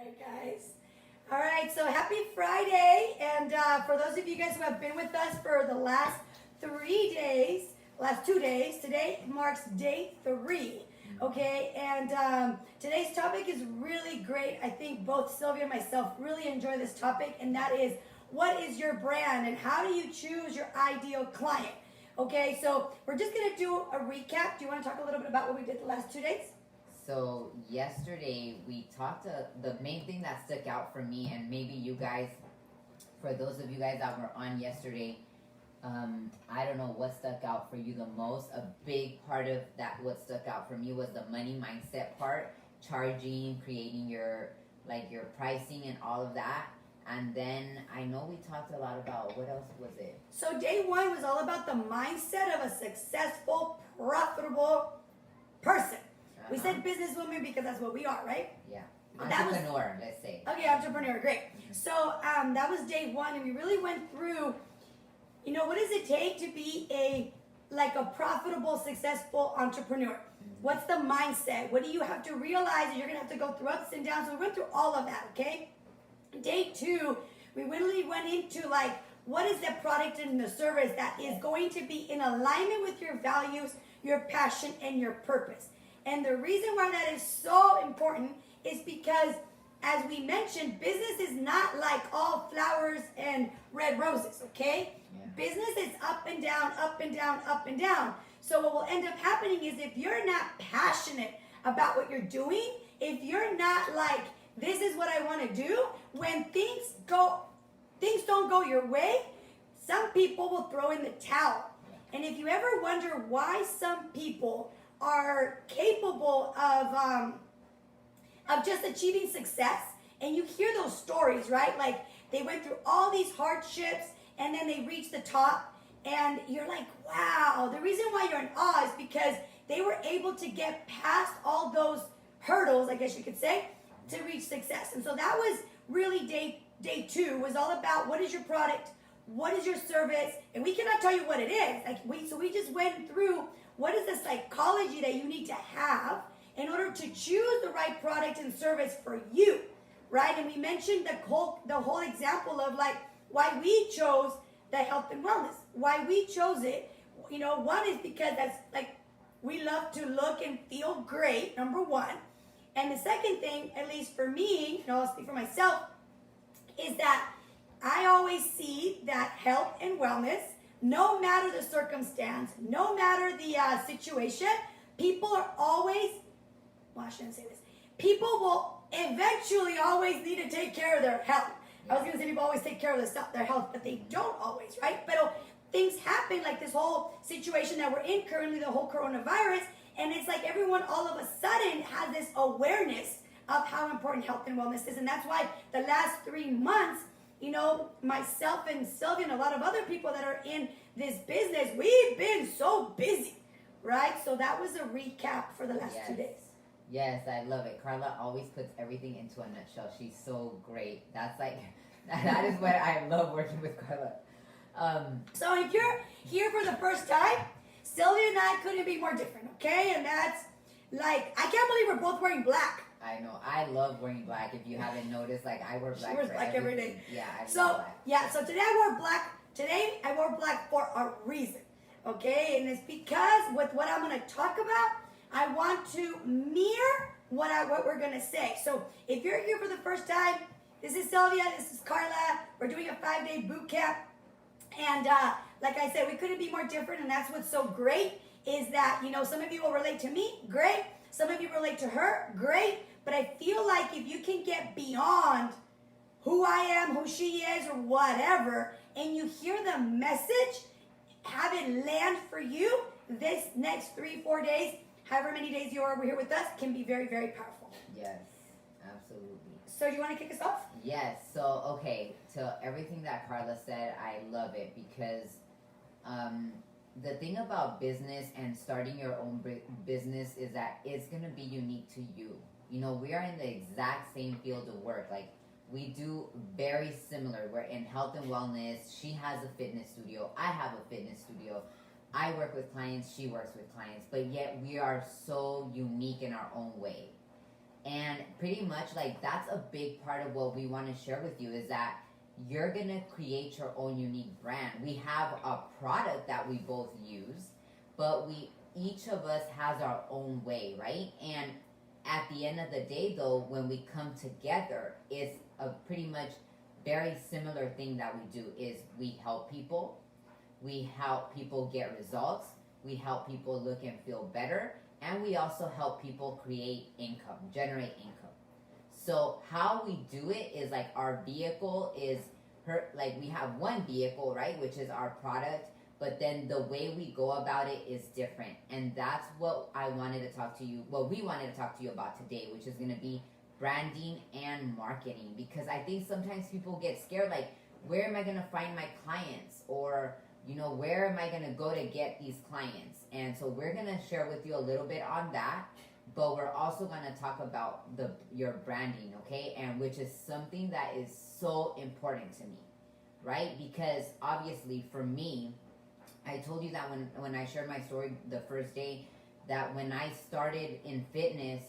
right, guys. All right, so happy Friday. And for those of you guys who have been with us for the last 3 days, last 2 days, today marks day 3. Okay, and today's topic is really great. I think both Sylvia and myself really enjoy this topic, and that is what is your brand and how do you choose your ideal client? Okay, so we're just going to do a recap. Do you want to talk a little bit about what we did the last 2 days? So yesterday we talked the main thing that stuck out for me, and maybe you guys, for those of you guys that were on yesterday, I don't know what stuck out for you the most. A big part of that, what stuck out for me, was the money mindset part, charging, creating your pricing and all of that. And then I know we talked a lot about, what else was it? So day 1 was all about the mindset of a successful, profitable person. We said businesswoman because that's what we are, right? Yeah. Entrepreneur, let's say. Okay, entrepreneur, great. So that was day 1, and we really went through, what does it take to be a profitable, successful entrepreneur? What's the mindset? What do you have to realize? You're going to have to go through ups and downs. So we went through all of that, okay? Day 2, we really went into what is the product and the service that is going to be in alignment with your values, your passion, and your purpose. And the reason why that is so important is because, as we mentioned, business is not like all flowers and red roses, okay? Yeah. Business is up and down, up and down, up and down. So what will end up happening is, if you're not passionate about what you're doing, if you're not like, this is what I want to do, when things don't go your way, some people will throw in the towel. Yeah. And if you ever wonder why some people are capable of just achieving success, and you hear those stories, right? Like, they went through all these hardships and then they reached the top, and you're like, wow. The reason why you're in awe is because they were able to get past all those hurdles, I guess you could say, to reach success. And so that was really day 2, was all about what is your product, what is your service, and we cannot tell you what it is. So we just went through what is the psychology that you need to have in order to choose the right product and service for you, right? And we mentioned the whole example of why we chose the health and wellness, why we chose it. One is because that's we love to look and feel great, number 1. And the second thing, at least for me, I'll speak for myself, is that I always see that health and wellness, no matter the circumstance, no matter the situation, people are always, well, I shouldn't say this, people will eventually always need to take care of their health. I was going to say people always take care of their health, but they don't always, right? But things happen, like this whole situation that we're in currently, the whole coronavirus, and it's like everyone all of a sudden has this awareness of how important health and wellness is. And that's why the last 3 months, myself and Sylvia and a lot of other people that are in this business, we've been so busy, right? So that was a recap for the last 2 days. Yes, I love it. Carla always puts everything into a nutshell. She's so great. That is what I love working with Carla. So if you're here for the first time, Sylvia and I couldn't be more different, okay? And that's I can't believe we're both wearing black. I know. I love wearing black. If you haven't noticed, I wear black. She wears black every day. Yeah, love black. So today I wore black. Today I wore black for a reason, okay? And it's because with what I'm going to talk about, I want to mirror what we're going to say. So if you're here for the first time, this is Sylvia, this is Carla. We're doing a 5-day boot camp. And like I said, we couldn't be more different, and that's what's so great is that, some of you will relate to me, great. Some of you relate to her, great. But I feel like if you can get beyond who I am, who she is, or whatever, and you hear the message, have it land for you, this next 3-4 days, however many days you are over here with us, can be very, very powerful. Yes, absolutely. So you want to kick us off? Yes. So, okay, to everything that Carla said, I love it because the thing about business and starting your own business is that it's going to be unique to you. We are in the exact same field of work. We do very similar. We're in health and wellness. She has a fitness studio. I have a fitness studio. I work with clients. She works with clients. But yet we are so unique in our own way. And pretty much like that's a big part of what we want to share with you is that you're gonna create your own unique brand. We have a product that we both use, but each of us has our own way, right? And at the end of the day though, when we come together, it's a pretty much very similar thing that we do is we help people get results, we help people look and feel better, and we also help people generate income. So how we do it is like our vehicle is we have one vehicle, right, which is our product, but then the way we go about it is different. And that's what we wanted to talk to you about today, which is going to be branding and marketing. Because I think sometimes people get scared, like, where am I going to find my clients? Or, where am I going to go to get these clients? And so we're going to share with you a little bit on that, but we're also going to talk about your branding, okay? And which is something that is so important to me, right? Because obviously for me, I told you that when I shared my story the first day, that when I started in fitness,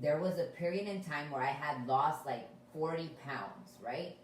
there was a period in time where I had lost like 40 pounds, right?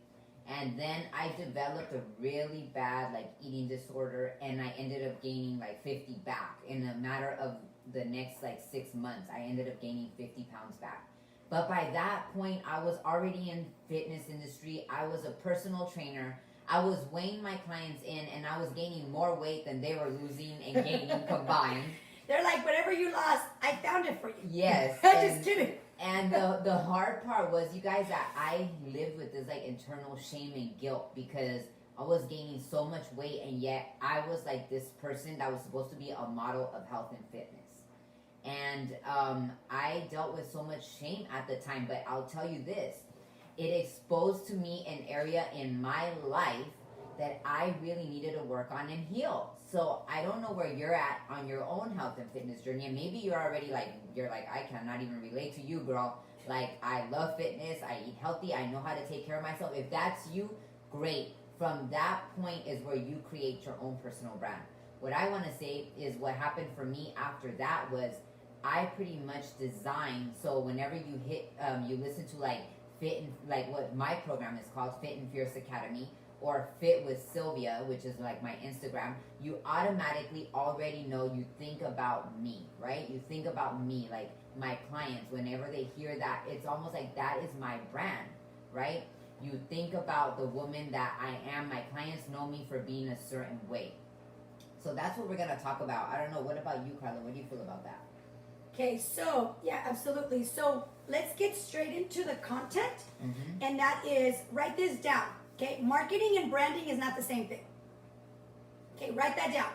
And then I developed a really bad like eating disorder, and I ended up gaining like 50 back. In a matter of the next like 6 months, I ended up gaining 50 pounds back. But by that point, I was already in fitness industry. I was a personal trainer. I was weighing my clients in, and I was gaining more weight than they were losing and gaining combined. They're like, whatever you lost, I found it for you. Yes. Just kidding. And the hard part was, you guys, that I lived with this like internal shame and guilt because I was gaining so much weight, and yet I was like this person that was supposed to be a model of health and fitness. And I dealt with so much shame at the time, but I'll tell you this, it exposed to me an area in my life that I really needed to work on and heal. So I don't know where you're at on your own health and fitness journey, and maybe you're already like, I cannot even relate to you, girl. Like, I love fitness, I eat healthy, I know how to take care of myself. If that's you, great. From that point is where you create your own personal brand. What I want to say is what happened for me after that was I pretty much designed, so whenever you you listen to like what my program is called, Fit and Fierce Academy, or Fit with Sylvia, which is like my Instagram, you automatically already know, you think about me, right? You think about me, like my clients, whenever they hear that, it's almost like that is my brand, right? You think about the woman that I am. My clients know me for being a certain way. So that's what we're going to talk about. I don't know. What about you, Carla? What do you feel about that? Okay, so, yeah, absolutely. So let's get straight into the content. Mm-hmm. And that is, write this down. Okay, marketing and branding is not the same thing. Okay, write that down.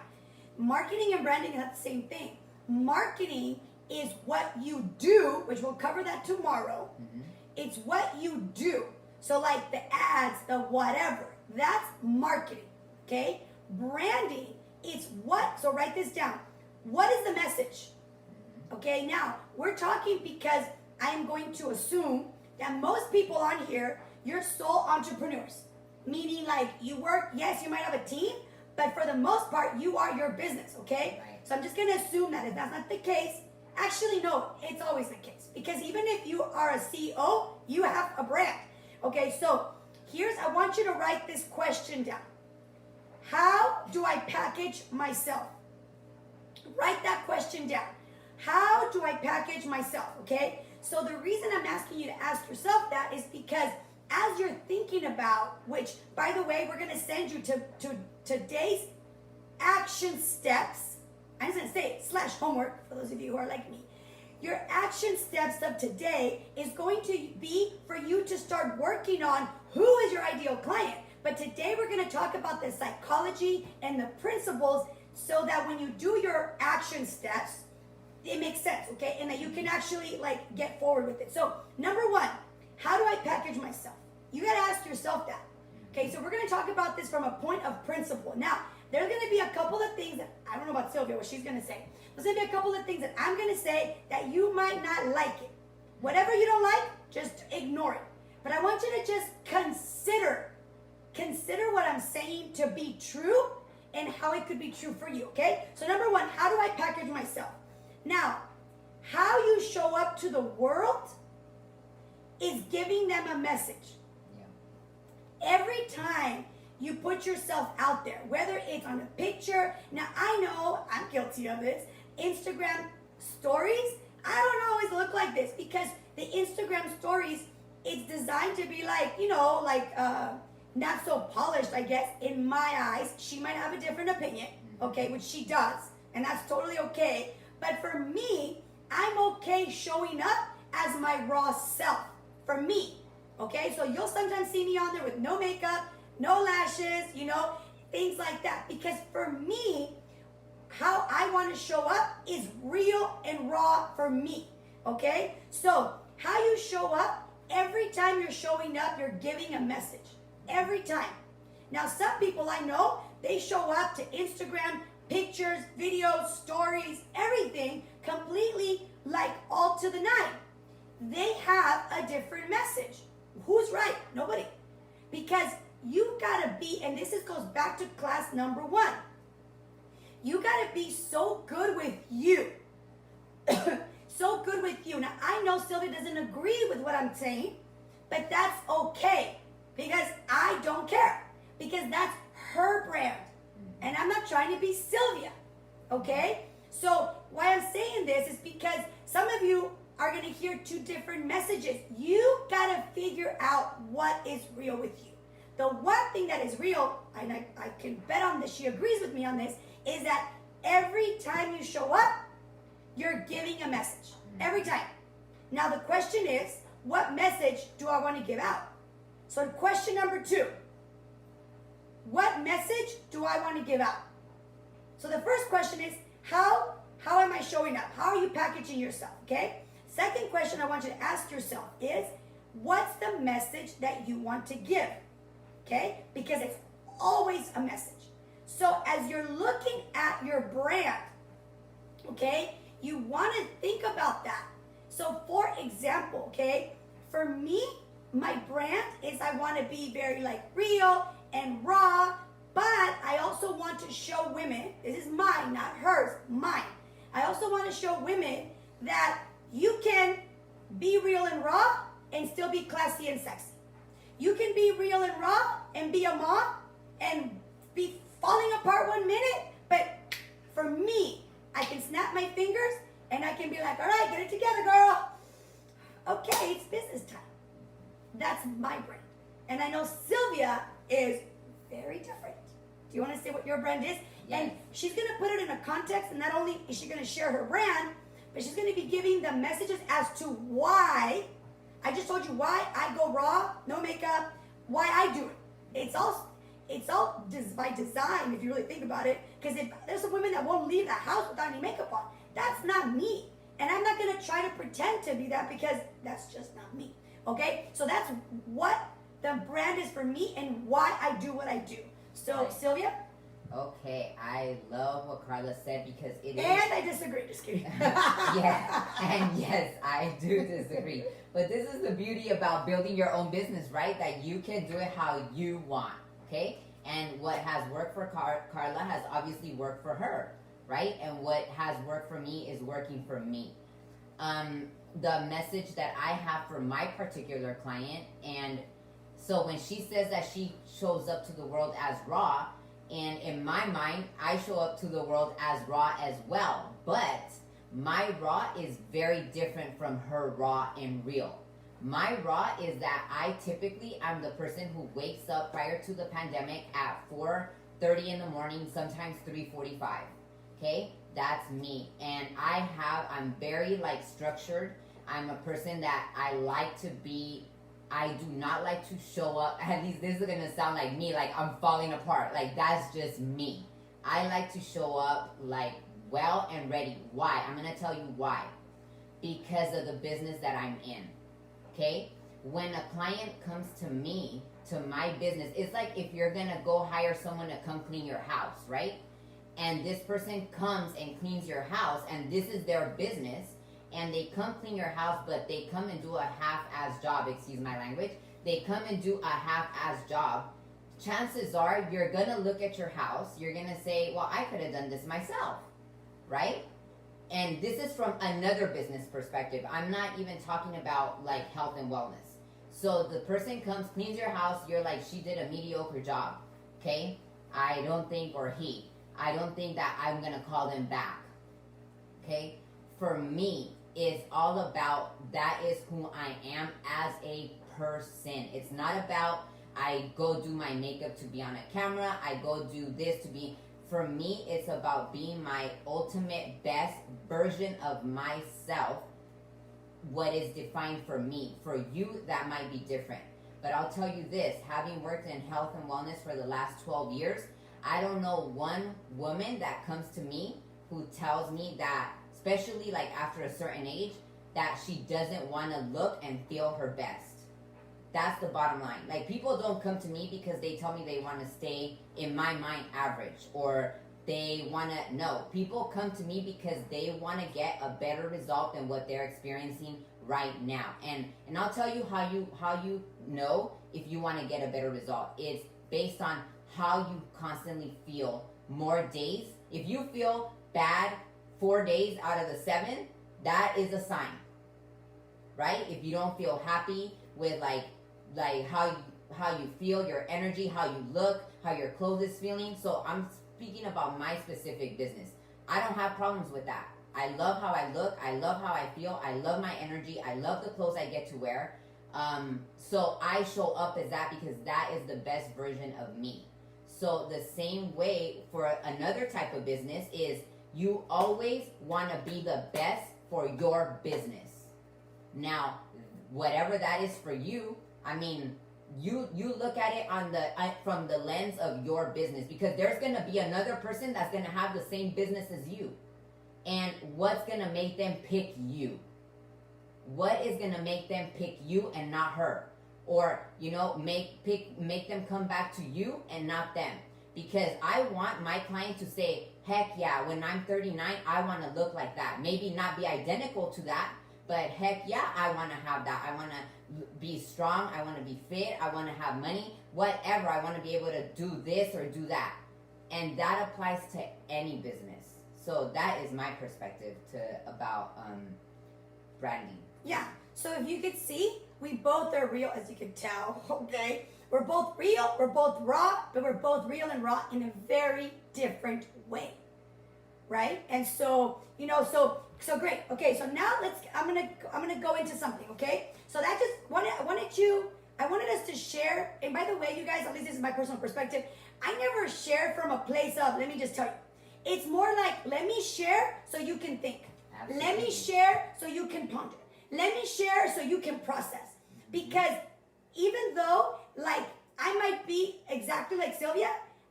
Marketing and branding is not the same thing. Marketing is what you do, which we'll cover that tomorrow. Mm-hmm. It's what you do. So like the ads, the whatever, that's marketing. Okay, branding is what, so write this down. What is the message? Okay, now we're talking because I am going to assume that most people on here, you're sole entrepreneurs. Meaning like you work, yes, you might have a team, but for the most part, you are your business, okay? Right. So I'm just going to assume that if that's not the case, actually, no, it's always the case. Because even if you are a CEO, you have a brand. Okay, so I want you to write this question down. How do I package myself? Write that question down. How do I package myself, okay? So the reason I'm asking you to ask yourself that is because as you're thinking about, which, by the way, we're going to send you to today's action steps. I'm just going to say / homework for those of you who are like me. Your action steps of today is going to be for you to start working on who is your ideal client. But today we're going to talk about the psychology and the principles so that when you do your action steps, it makes sense, okay? And that you can actually like get forward with it. So number one, how do I package myself? You got to ask yourself that. Okay, so we're going to talk about this from a point of principle. Now, there's going to be a couple of things that, I don't know about Sylvia, what she's going to say. There's going to be a couple of things that I'm going to say that you might not like it. Whatever you don't like, just ignore it. But I want you to just consider what I'm saying to be true and how it could be true for you, okay? So number one, how do I package myself? Now, how you show up to the world is giving them a message. Yeah. Every time you put yourself out there, whether it's on a picture, now I know I'm guilty of this, Instagram stories, I don't always look like this because the Instagram stories, it's designed to be like, not so polished, I guess, in my eyes. She might have a different opinion, okay, which she does, and that's totally okay. But for me, I'm okay showing up as my raw self, for me, okay? So you'll sometimes see me on there with no makeup, no lashes, things like that. Because for me, how I want to show up is real and raw for me, okay? So how you show up, every time you're showing up, you're giving a message. Every time. Now, some people I know, they show up to Instagram, pictures, videos, stories, everything, completely like all to the nine. They have a different message. Who's right? Nobody. Because you gotta be, and goes back to class number 1. You gotta be so good with you. So good with you. Now, I know Sylvia doesn't agree with what I'm saying, but that's okay. Because I don't care. Because that's her brand. And I'm not trying to be Sylvia. Okay? So why I'm saying this is because some of you are going to hear 2 different messages. You got to figure out what is real with you. The one thing that is real, and I can bet on this, she agrees with me on this, is that every time you show up, you're giving a message. Every time. Now the question is, what message do I want to give out? So question number 2, what message do I want to give out? So the first question is, how am I showing up? How are you packaging yourself, okay? Second question I want you to ask yourself is, what's the message that you want to give, okay? Because it's always a message. So as you're looking at your brand, okay, you want to think about that. So for example, okay, for me, my brand is I want to be very real and raw, but I also want to show women, this is mine, not hers, mine. I also want to show women that you can be real and raw and still be classy and sexy. You can be real and raw and be a mom and be falling apart one minute, but for me, I can snap my fingers and I can be like, all right, get it together, girl. Okay, it's business time. That's my brand. And I know Sylvia is very different. Do you want to say what your brand is? Yes. And she's going to put it in a context, and not only is she going to share her brand, but she's going to be giving the messages as to why. I just told you why I go raw, no makeup, why I do it. It's all by design, if you really think about it. Because if there's some women that won't leave the house without any makeup on, that's not me. And I'm not going to try to pretend to be that because that's just not me. Okay? So that's what the brand is for me and why I do what I do. So, Right. Sylvia? Okay, I love what Carla said because it is. And I disagree. Just kidding. Yeah, and yes, I do disagree. But this is the beauty about building your own business, right? That you can do it how you want, okay? And what has worked for Carla has obviously worked for her, right? And what has worked for me is working for me. The message that I have for my particular client, and so when she says that she shows up to the world as raw, and in my mind, I show up to the world as raw as well. But my raw is very different from her raw and real. My raw is that I'm the person who wakes up prior to the pandemic at 4:30 in the morning, sometimes 3:45. Okay? That's me. And I'm very structured. I'm a person that I do not like to show up, at least this is gonna sound like me, like I'm falling apart. That's just me. I like to show up well and ready. Why? I'm gonna tell you why. Because of the business that I'm in. Okay? When a client comes to me, to my business, it's like if you're gonna go hire someone to come clean your house, right? And this person comes and cleans your house, and this is their business, and they come clean your house, but they come and do a half-ass job, excuse my language. They come and do a half-ass job. Chances are you're going to look at your house, you're going to say, well, I could have done this myself, right? And this is from another business perspective. I'm not even talking about like health and wellness. So the person comes, cleans your house, you're like, she did a mediocre job. Okay? I don't think, or he, I don't think that I'm gonna call them back. Okay? For me, it's all about that is who I am as a person. It's not about I go do my makeup to be on a camera, I go do this to be. For me, it's about being my ultimate best version of myself, what is defined for me. For you, that might be different. But I'll tell you this, having worked in health and wellness for the last 12 years, I don't know one woman that comes to me who tells me that, especially like after a certain age, that she doesn't want to look and feel her best. That's the bottom line. Like, people don't come to me because they tell me they want to stay, in my mind, average, or they want to. No, people come to me because they want to get a better result than what they're experiencing right now. And I'll tell you how you know if you want to get a better result. It's based on how you constantly feel more days. If you feel bad 4 days out of the 7, that is a sign, right? If you don't feel happy with like how you feel, your energy, how you look, how your clothes is feeling. So I'm speaking about my specific business. I don't have problems with that. I love how I look. I love how I feel. I love my energy. I love the clothes I get to wear. So I show up as that because that is the best version of me. So the same way for another type of business is you always want to be the best for your business. Now, whatever that is for you, I mean, you look at it on from the lens of your business, because there's going to be another person that's going to have the same business as you. And what's going to make them pick you? What is going to make them pick you and not her? Or, make them come back to you and not them. Because I want my client to say, heck yeah, when I'm 39, I want to look like that. Maybe not be identical to that, but heck yeah, I want to have that. I want to be strong. I want to be fit. I want to have money. Whatever. I want to be able to do this or do that. And that applies to any business. So that is my perspective about branding. Yeah. So if you could see, we both are real, as you can tell, okay? We're both real, we're both raw, but we're both real and raw in a very different way, right? And so, so great. Okay, so now I'm gonna go into something, okay? So that just I wanted us to share, and by the way, you guys, at least this is my personal perspective, I never share from a place of, let me just tell you, it's more like, let me share so you can think. Absolutely. Let me share so you can ponder. Let me share so you can process. Because even though, like, I might be exactly like Sylvia,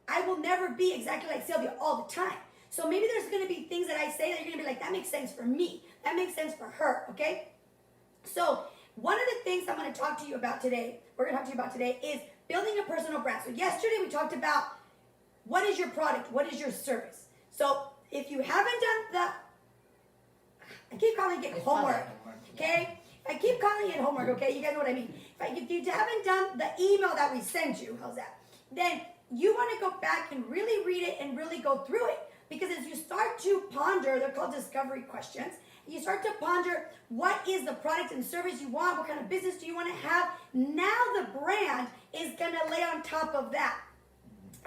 I will never be exactly like Sylvia all the time. So maybe there's going to be things that I say that you're going to be like, that makes sense for me. That makes sense for her, okay? So one of the things I'm going to talk to you about today, is building a personal brand. So yesterday we talked about what is your product, what is your service. So if you haven't done I keep calling it homework, okay? I keep calling it homework, okay? You guys know what I mean. If you haven't done the email that we sent you, how's that? Then you want to go back and really read it and really go through it. Because as you start to ponder, they're called discovery questions. You start to ponder what is the product and service you want, what kind of business do you want to have. Now the brand is going to lay on top of that.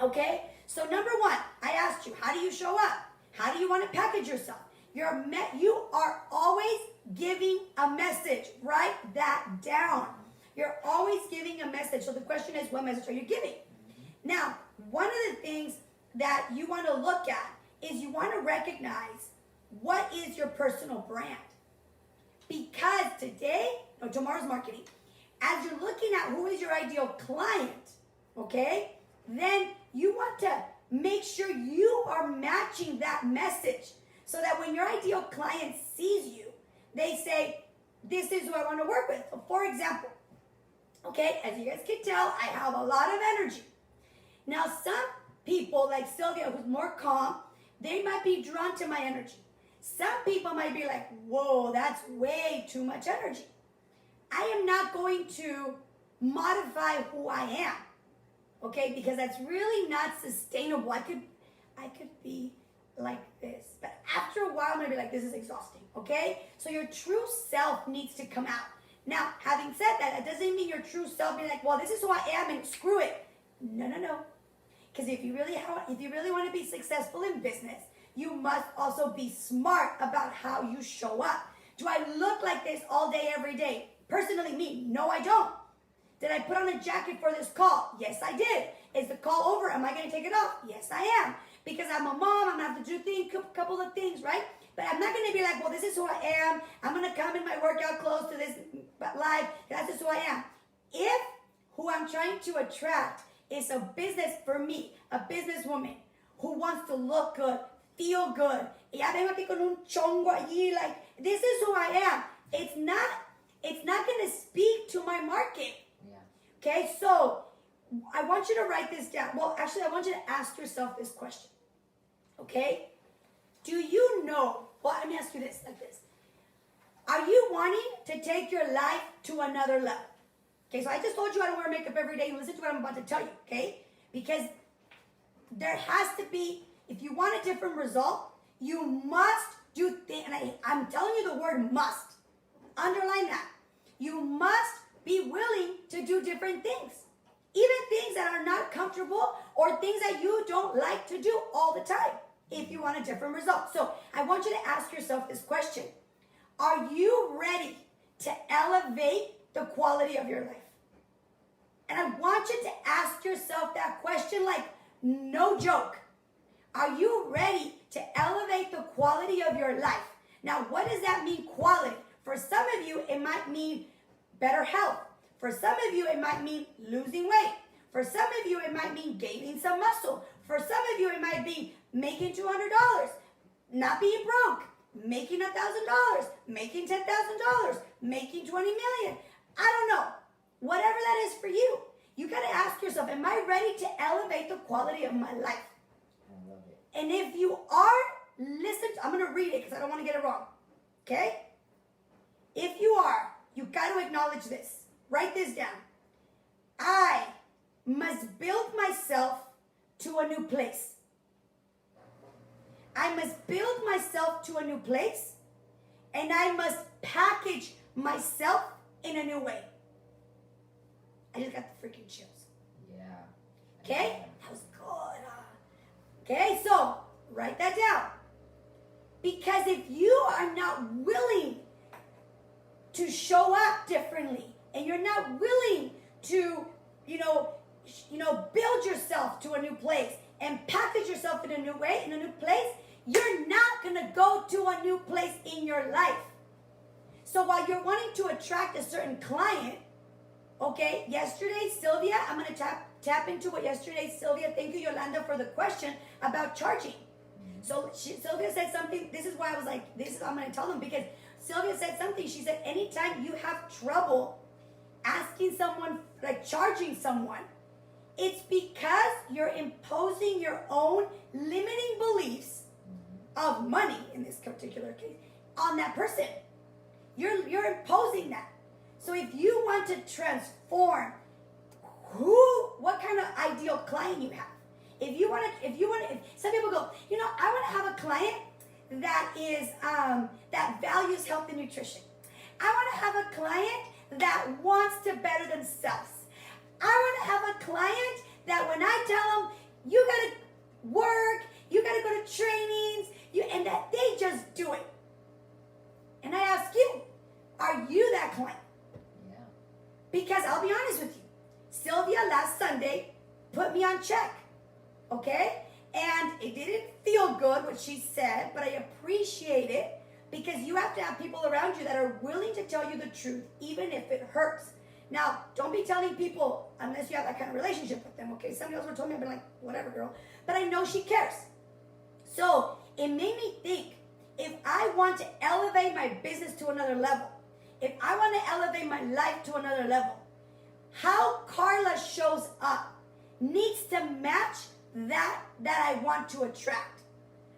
Okay? So number one, I asked you, how do you show up? How do you want to package yourself? You are always giving a message. Write that down. You're always giving a message. So the question is, what message are you giving? Now, one of the things that you want to look at is you want to recognize what is your personal brand. Because tomorrow's marketing, as you're looking at who is your ideal client, okay, then you want to make sure you are matching that message so that when your ideal client sees you, they say, this is who I want to work with. So for example, okay, as you guys can tell, I have a lot of energy. Now, some people, like Sylvia, who's more calm, they might be drawn to my energy. Some people might be like, whoa, that's way too much energy. I am not going to modify who I am, okay, because that's really not sustainable. I could be like this. But after a while, I'm gonna be like, this is exhausting, okay? So your true self needs to come out. Now, having said that, that doesn't mean your true self being like, well, this is who I am and screw it. No, no, no. Because if you really want to be successful in business, you must also be smart about how you show up. Do I look like this all day, every day? Personally, me, no, I don't. Did I put on a jacket for this call? Yes, I did. Is the call over? Am I going to take it off? Yes, I am. Because I'm a mom, I'm going to have to do a couple of things, right? But I'm not going to be like, well, this is who I am. I'm going to come in my workout clothes to this live. That's just who I am. If who I'm trying to attract is a business, for me, a businesswoman who wants to look good, feel good. Ya vengo aquí con un chongo allí, like, this is who I am. It's not going to speak to my market. Yeah. Okay, so I want you to write this down. Well, actually, I want you to ask yourself this question. Okay? Do you know? Well, let me ask you this, like this. Are you wanting to take your life to another level? Okay, so I just told you I don't wear makeup every day. Listen to what I'm about to tell you, okay? Because there has to be, if you want a different result, you must do things, and I'm telling you the word must. Underline that. You must be willing to do different things. Even things that are not comfortable or things that you don't like to do all the time if you want a different result. So I want you to ask yourself this question. Are you ready to elevate the quality of your life? And I want you to ask yourself that question like no joke. Are you ready to elevate the quality of your life? Now, what does that mean, quality? For some of you, it might mean better health. For some of you, it might mean losing weight. For some of you, it might mean gaining some muscle. For some of you, it might be making $200, not being broke, making $1,000, making $10,000, making $20 million. I don't know. Whatever that is for you, you got to ask yourself, am I ready to elevate the quality of my life? I love it. And if you are, listen, I'm going to read it because I don't want to get it wrong. Okay? If you are, you got to acknowledge this. Write this down. I must build myself to a new place. I must build myself to a new place, and I must package myself in a new way. I just got the freaking chills. Yeah. Okay? That was good. Okay, so write that down. Because if you are not willing to show up differently, and you're not willing to, build yourself to a new place and package yourself in a new way, in a new place, you're not going to go to a new place in your life. So while you're wanting to attract a certain client, okay, yesterday, Sylvia, I'm going to tap into what yesterday, Sylvia, thank you, Yolanda, for the question about charging. So Sylvia said something, this is why I was like, I'm going to tell them, because Sylvia said something. She said, anytime you have trouble asking someone, like charging someone, it's because you're imposing your own limiting beliefs of money, in this particular case, on that person. You're imposing that. So if you want to transform what kind of ideal client you have, if some people go, I want to have a client that is, that values health and nutrition. I want to have a client that wants to better themselves. I want to have a client that when I tell them, you got to work, you got to go to trainings, and that they just do it. And I ask you, are you that client? Yeah. Because I'll be honest with you, Sylvia last Sunday put me on check, okay? And it didn't feel good what she said, but I appreciate it because you have to have people around you that are willing to tell you the truth, even if it hurts. Now, don't be telling people unless you have that kind of relationship with them, okay? Somebody else would have told me, I'd be like, whatever, girl. But I know she cares. So it made me think, if I want to elevate my business to another level, if I want to elevate my life to another level, how Carla shows up needs to match that I want to attract.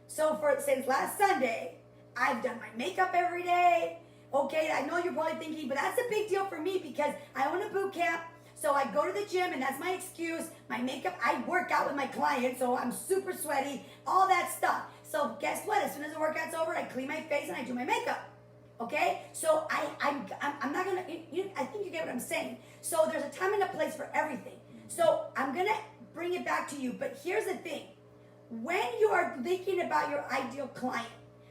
So since last Sunday, I've done my makeup every day. Okay, I know you're probably thinking, but that's a big deal for me because I own a boot camp. So I go to the gym and that's my excuse. My makeup, I work out with my clients, so I'm super sweaty, all that stuff. So guess what? As soon as the workout's over, I clean my face and I do my makeup. Okay? So I'm not gonna. I think you get what I'm saying. So there's a time and a place for everything. So I'm gonna bring it back to you. But here's the thing: when you are thinking about your ideal client,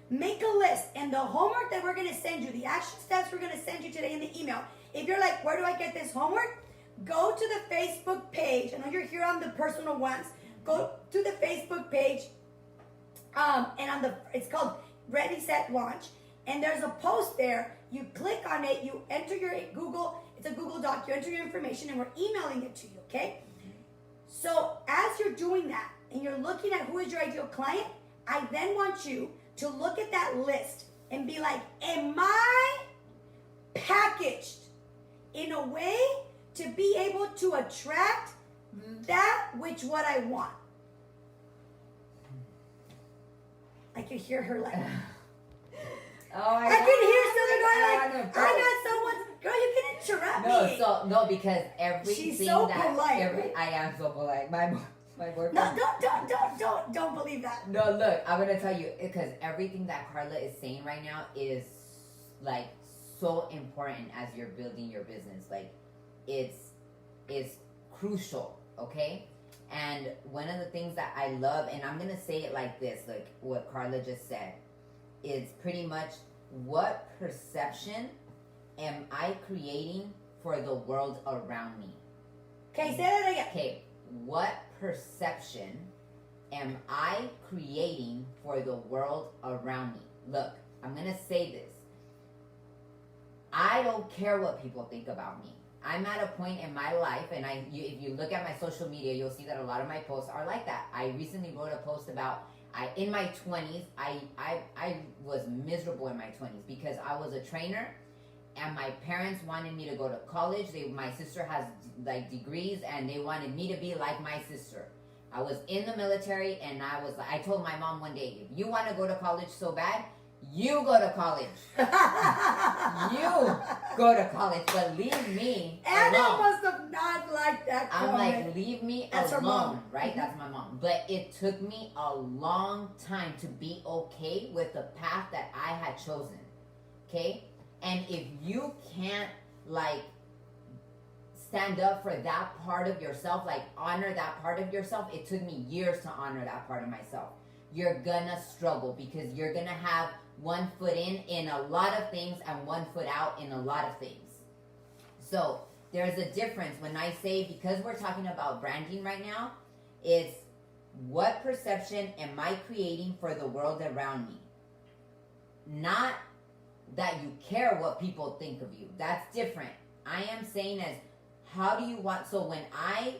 make a list, and the homework that we're gonna send you, the action steps we're gonna send you today in the email. If you're like, where do I get this homework? Go to the Facebook page. I know you're here on the personal ones. Go to the Facebook page, and on it's called Ready, Set, Launch. And there's a post there. You click on it. You enter your Google. It's a Google Doc. You enter your information, and we're emailing it to you. Okay. So as you're doing that, and you're looking at who is your ideal client, I then want you to look at that list and be like, am I packaged in a way to be able to attract that which what I want? I could hear her like, Oh my I can hear Southern going like, I got someone, girl, you can interrupt me. No, because everything She's so that polite, right? I am so polite. My boyfriend. No, don't believe that. No, look, I'm gonna tell you because everything that Carla is saying right now is like so important as you're building your business. Like, it's crucial, okay? And one of the things that I love, and I'm gonna say it like this, like what Carla just said, is pretty much what perception am I creating for the world around me? Okay, say that again. Okay, what perception am I creating for the world around me? Look, I'm gonna say this. I don't care what people think about me. I'm at a point in my life, and if you look at my social media, you'll see that a lot of my posts are like that. I recently wrote a post about in my 20s, I was miserable in my 20s because I was a trainer, and my parents wanted me to go to college. My sister has like degrees, and they wanted me to be like my sister. I was in the military, and I told my mom one day, if you want to go to college so bad, you go to college. You go to college, but leave me Anna alone. must have not liked that I'm comment. like, leave me That's her alone, mom. right? Mhm. That's my mom. But it took me a long time to be okay with the path that I had chosen. Okay? And if you can't, like, stand up for that part of yourself, like, honor that part of yourself, it took me years to honor that part of myself. You're gonna struggle because you're gonna have one foot in a lot of things and one foot out in a lot of things. So there's a difference when I say, because we're talking about branding right now, it's what perception am I creating for the world around me? Not that you care what people think of you. That's different. I am saying as how do you want, so when I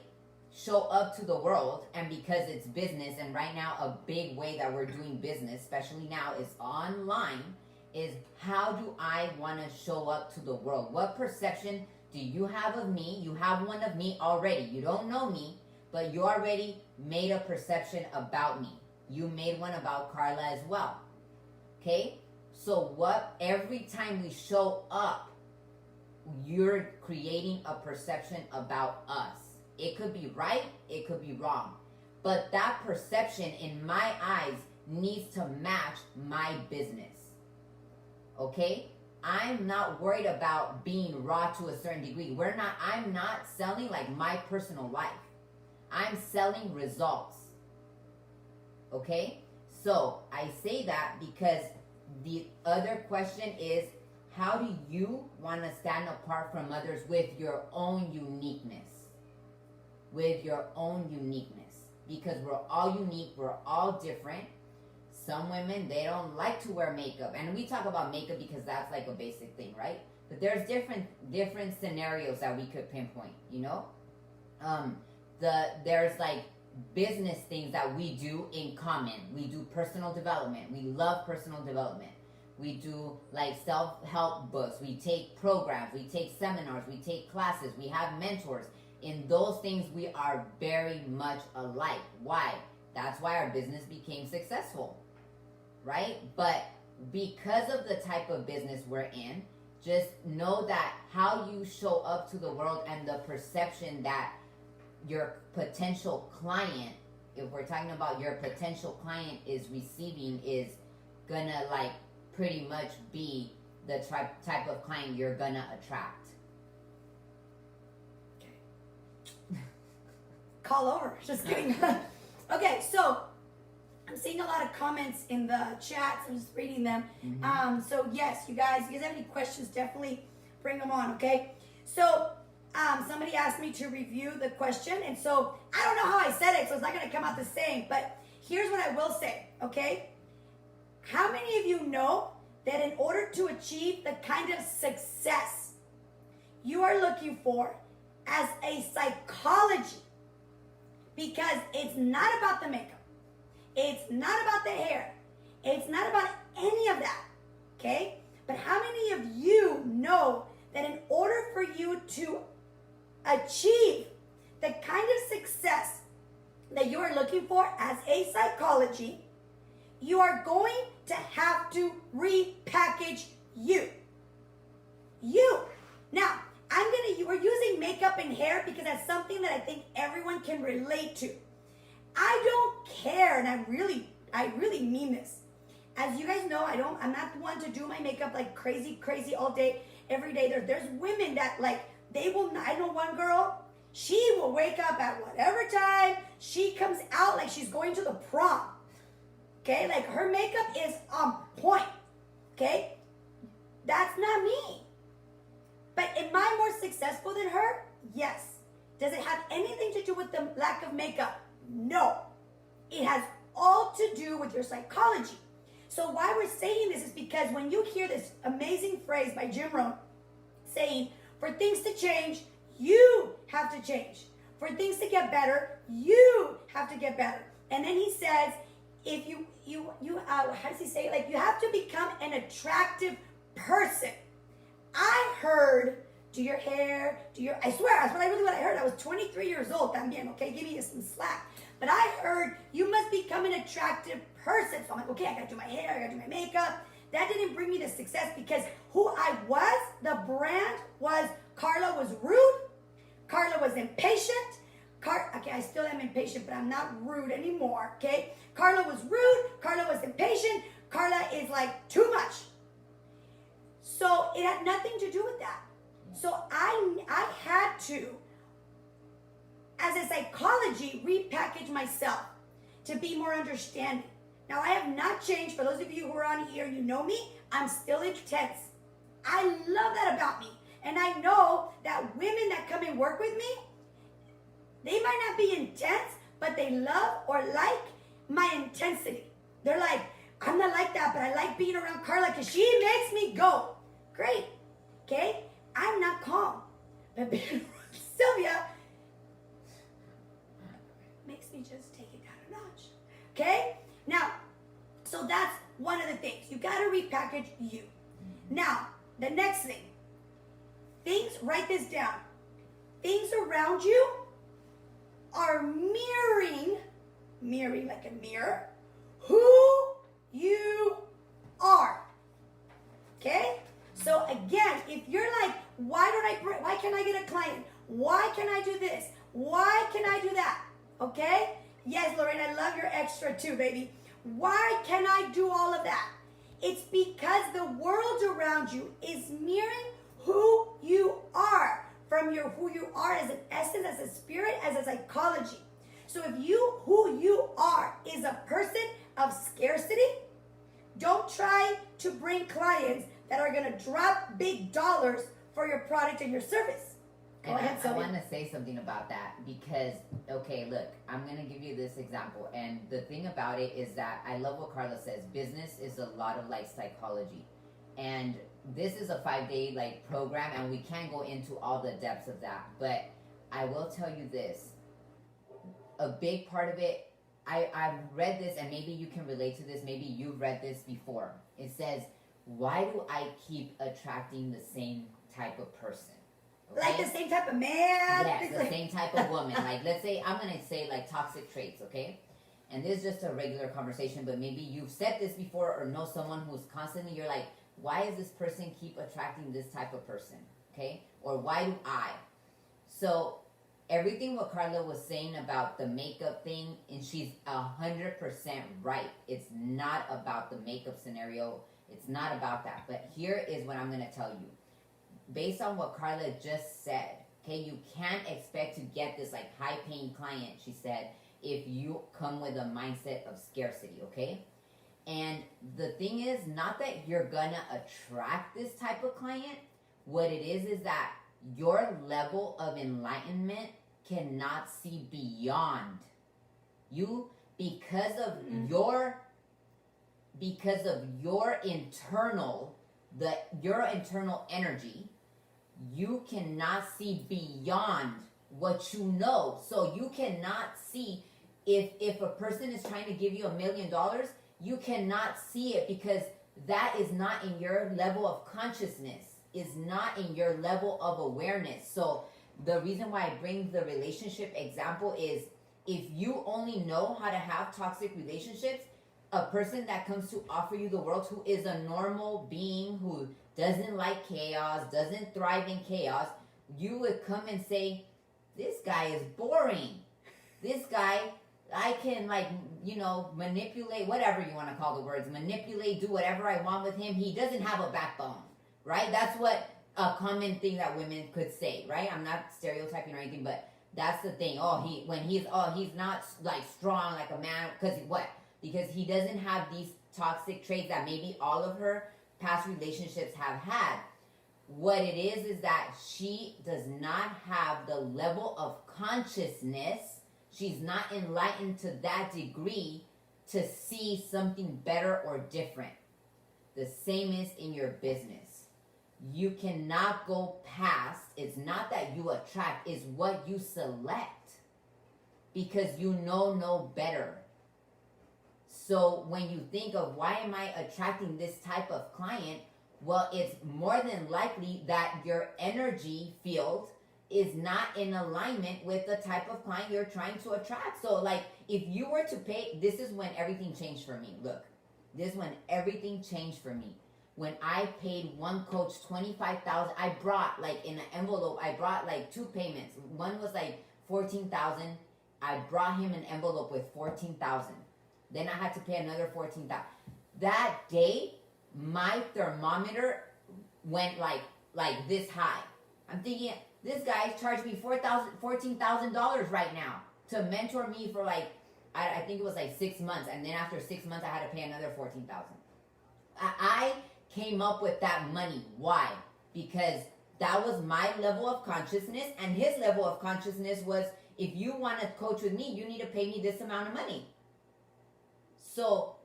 show up to the world, and because it's business, and right now a big way that we're doing business, especially now, is online, is how do I want to show up to the world? What perception do you have of me? You have one of me already. You don't know me, but you already made a perception about me. You made one about Carla as well. Okay? So every time we show up, you're creating a perception about us. It could be right, it could be wrong. But that perception in my eyes needs to match my business. Okay? I'm not worried about being raw to a certain degree. I'm not selling like my personal life. I'm selling results. Okay? So I say that because the other question is, how do you want to stand apart from others with your own uniqueness? With your own uniqueness, because we're all unique, we're all different. Some women, they don't like to wear makeup, and we talk about makeup because that's like a basic thing, right? But there's different scenarios that we could pinpoint, you know. There's like business things that we do in common. We do personal development. We love personal development. We do like self-help books. We take programs. We take seminars. We take classes. We have mentors. In those things, we are very much alike. Why? That's why our business became successful, right? But because of the type of business we're in, just know that how you show up to the world and the perception that your potential client if we're talking about your potential client is receiving, is gonna like pretty much be the type of client you're gonna attract. Call over. Just kidding. Okay, so I'm seeing a lot of comments in the chats. I'm just reading them. So yes, you guys have any questions, definitely bring them on, okay? So somebody asked me to review the question, and so I don't know how I said it, so it's not gonna come out the same, but here's what I will say, okay? How many of you know that in order to achieve the kind of success you are looking for as a psychology, because it's not about the makeup, it's not about the hair, it's not about any of that, okay? But how many of you know that in order for you to achieve the kind of success that you are looking for as a psychology, you are going to have to repackage you. You. Now, we're using makeup and hair because that's something that I think everyone can relate to. I don't care, and I really mean this. As you guys know, I'm not the one to do my makeup like crazy all day, every day. There's women that like, they will not. I know one girl, she will wake up at whatever time, she comes out like she's going to the prom. Okay, like her makeup is on point. Okay, that's not me. But am I more successful than her? Yes. Does it have anything to do with the lack of makeup? No. It has all to do with your psychology. So why we're saying this is because when you hear this amazing phrase by Jim Rohn saying, for things to change, you have to change. For things to get better, you have to get better. And then he says, if how does he say? Like, you have to become an attractive person. I heard, do your hair, I swear, that's what I heard. I was 23 years old también, okay? Give me some slack. But I heard you must become an attractive person. So I'm like, okay, I gotta do my hair, I gotta do my makeup. That didn't bring me to success because who I was, the brand was, Carla was rude, Carla was impatient. Okay, I still am impatient, but I'm not rude anymore, okay? Carla was rude, Carla was impatient, Carla is like too much. So it had nothing to do with that. So I had to, as a psychology, repackage myself to be more understanding. Now, I have not changed. For those of you who are on here, you know me, I'm still intense. I love that about me. And I know that women that come and work with me, they might not be intense, but they love or like my intensity. They're like, I'm not like that, but I like being around Carla because she makes me go. Great. Okay? I'm not calm. But being around Sylvia makes me just take it down a notch. Okay? Now, so that's one of the things. You got to repackage you. Now, the next thing. Write this down. Things around you are mirroring like a mirror, who you are. Okay? So again, if you're like, why can't I get a client? Why can I do this? Why can I do that? Okay? Yes, Lorraine, I love your extra too, baby. Why can I do all of that? It's because the world around you is mirroring who you are, from who you are as an essence, as a spirit, as a psychology. So if who you are is a person of scarcity, don't try to bring clients that are going to drop big dollars for your product and your service. Go ahead, I want to say something about that because, okay, look, I'm going to give you this example. And the thing about it is that I love what Carla says. Business is a lot of like psychology. And this is a 5-day like program and we can't go into all the depths of that. But I will tell you this. A big part of it, I've read this and maybe you can relate to this. Maybe you've read this before. It says, why do I keep attracting the same type of person? Okay? Like the same type of man? Yes, the same type of woman. Like, let's say, I'm going to say like toxic traits, okay? And this is just a regular conversation, but maybe you've said this before or know someone who's constantly, you're like, why does this person keep attracting this type of person? Okay? Or why do I? So, everything what Carla was saying about the makeup thing, and she's 100% right. It's not about the makeup scenario. It's not about that. But here is what I'm gonna tell you. Based on what Carla just said, okay, you can't expect to get this like high-paying client, she said, if you come with a mindset of scarcity, okay? And the thing is, not that you're gonna attract this type of client. What it is that your level of enlightenment cannot see beyond you because of your internal energy. You cannot see beyond what you know. So you cannot see if a person is trying to give you $1 million, you cannot see it because that is not in your level of consciousness, is not in your level of awareness. So the reason why I bring the relationship example is if you only know how to have toxic relationships, a person that comes to offer you the world who is a normal being who doesn't like chaos, doesn't thrive in chaos, you would come and say, this guy is boring. This guy, I can manipulate, whatever you want to call the words, manipulate, do whatever I want with him. He doesn't have a backbone, right? That's what a common thing that women could say, right? I'm not stereotyping or anything, but that's the thing. He's not like strong like a man. Because he doesn't have these toxic traits that maybe all of her past relationships have had. What it is that she does not have the level of consciousness. She's not enlightened to that degree to see something better or different. The same is in your business. You cannot go past, it's not that you attract, it's what you select. Because you know no better. So when you think of why am I attracting this type of client, well, it's more than likely that your energy field is not in alignment with the type of client you're trying to attract. So like if you were to pay, this is when everything changed for me. Look, this is when everything changed for me. When I paid one coach $25,000, I brought like in an envelope, I brought like 2 payments. One was like $14,000. I brought him an envelope with $14,000. Then I had to pay another $14,000. That day, my thermometer went like this high. I'm thinking, this guy charged me $14,000 right now to mentor me for like, I think it was like 6 months. And then after 6 months, I had to pay another $14,000. I came up with that money. Why? Because that was my level of consciousness, and his level of consciousness was, if you want to coach with me, you need to pay me this amount of money. So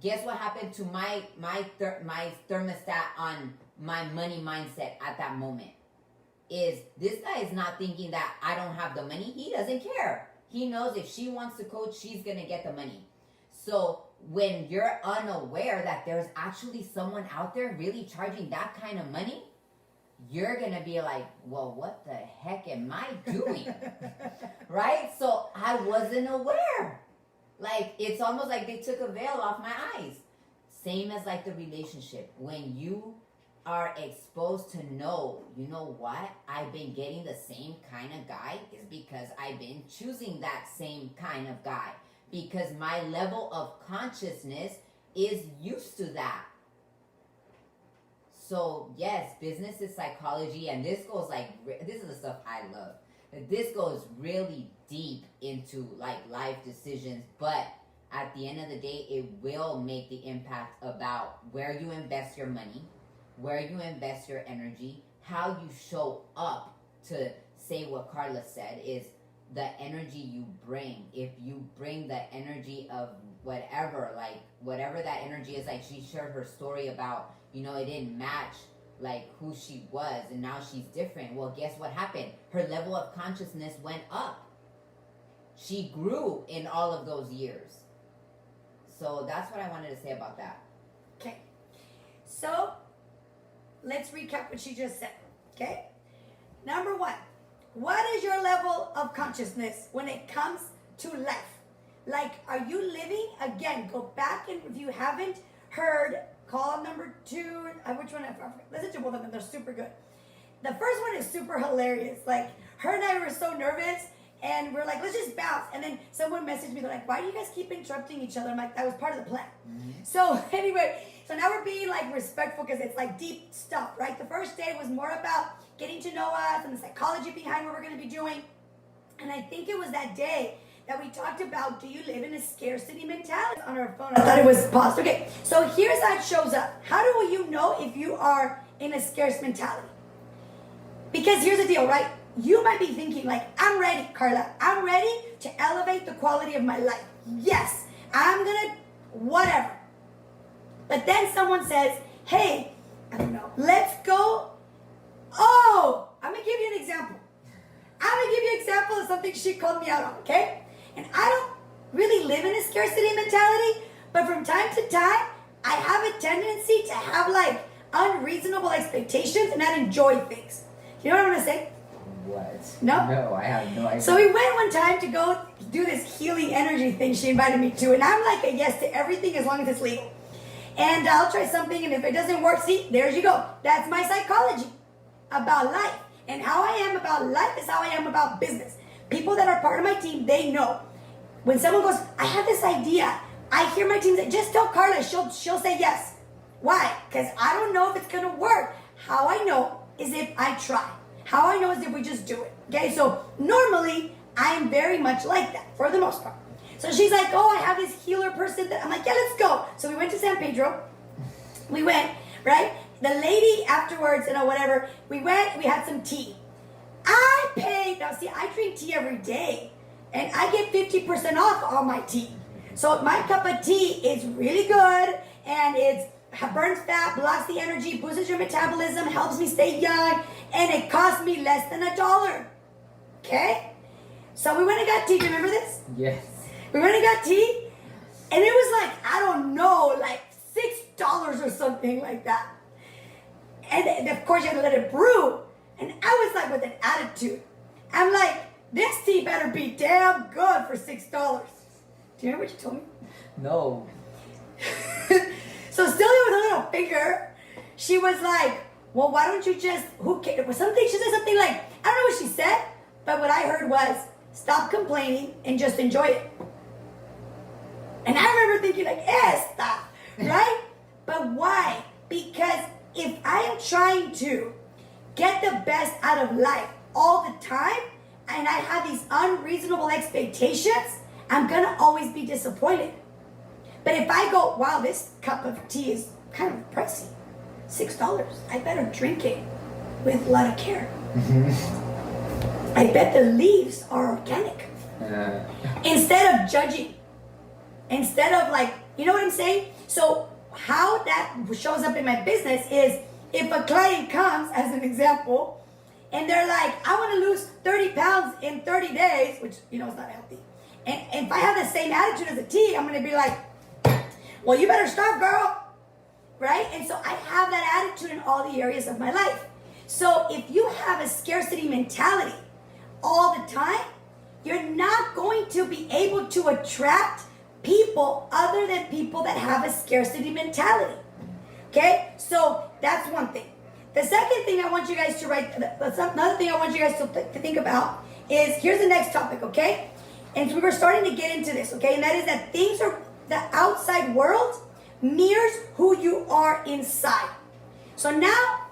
guess what happened to my thermostat on my money mindset at that moment? Is this guy is not thinking that I don't have the money. He doesn't care. He knows if she wants to coach, she's going to get the money. So when you're unaware that there's actually someone out there really charging that kind of money, you're going to be like, well, what the heck am I doing? Right? So I wasn't aware. Like, it's almost like they took a veil off my eyes. Same as like the relationship. When you are exposed to know, you know what? I've been getting the same kind of guy is because I've been choosing that same kind of guy. Because my level of consciousness is used to that. So yes, business is psychology, and this goes this is the stuff I love. This goes really deep into like life decisions, but at the end of the day, it will make the impact about where you invest your money, where you invest your energy, how you show up to say what Carla said is the energy you bring. If you bring the energy of whatever that energy is, like she shared her story about, it didn't match like who she was and now she's different. Well, guess what happened? Her level of consciousness went up. She grew in all of those years. So that's what I wanted to say about that. Okay. So let's recap what she just said. Okay. Number 1, what is your level of consciousness when it comes to life? Like, are you living? Again, go back, and if you haven't heard, call number 2, which one? Listen to both of them, they're super good. the first one is super hilarious. Like, her and I were so nervous, and we're like, let's just bounce. And then someone messaged me, they're like, why do you guys keep interrupting each other? I'm like, that was part of the plan. So anyway, so now we're being like respectful because it's like deep stuff, right? The first day was more about getting to know us and the psychology behind what we're going to be doing. And I think it was that day that we talked about, do you live in a scarcity mentality on our phone? I thought it was paused. Okay, so here's how it shows up. How do you know if you are in a scarce mentality? Because here's the deal, right? You might be thinking like, I'm ready, Carla. I'm ready to elevate the quality of my life. Yes, I'm gonna, whatever. But then someone says, hey, I don't know, let's go. Oh, I'm gonna give you an example. I'm gonna give you an example of something she called me out on, okay? And I don't really live in a scarcity mentality, but from time to time, I have a tendency to have like unreasonable expectations and not enjoy things. You know what I'm gonna say? What? No? No, I have no idea. So we went one time to go do this healing energy thing she invited me to, and I'm like a yes to everything as long as it's legal. And I'll try something, and if it doesn't work, see, there you go. That's my psychology about life. And how I am about life is how I am about business. People that are part of my team, they know. When someone goes, I have this idea, I hear my team say, just tell Carla, she'll say yes. Why? Because I don't know if it's going to work. How I know is if I try. How I know is if we just do it. Okay, so normally I am very much like that for the most part. So she's like, oh, I have this healer person that I'm like, yeah, let's go. So we went to San Pedro. We went, right? The lady afterwards, whatever, we went, we had some tea. I paid, now see, I drink tea every day, and I get 50% off all my tea. So my cup of tea is really good, and it burns fat, blocks the energy, boosts your metabolism, helps me stay young, and it cost me less than $1. Okay? So we went and got tea. Do you remember this? Yes. We went and got tea, and it was like, I don't know, like $6 or something like that. And of course you have to let it brew. And I was like with an attitude. I'm like, this tea better be damn good for $6. Do you remember what you told me? No. So still with a little finger, she was like, well, why don't you just, who cares? She said something like, I don't know what she said, but what I heard was, stop complaining and just enjoy it. And I remember thinking like, stop, right? But why? Because if I am trying to get the best out of life all the time, and I have these unreasonable expectations, I'm gonna always be disappointed. But if I go, wow, this cup of tea is kind of pricey, $6, I better drink it with a lot of care. I bet the leaves are organic. Instead of judging, instead of like, you know what I'm saying? So how that shows up in my business is if a client comes, as an example, and they're like, I want to lose 30 pounds in 30 days, which, is not healthy. And if I have the same attitude as a tea, I'm going to be like, well, you better start, girl. Right? And so I have that attitude in all the areas of my life. So if you have a scarcity mentality all the time, you're not going to be able to attract people other than people that have a scarcity mentality. Okay? So that's one thing. The second thing I want you guys to write, another thing I want you guys to think about is, here's the next topic, okay? And so we were starting to get into this, okay? And that is that the outside world mirrors who you are inside. So now,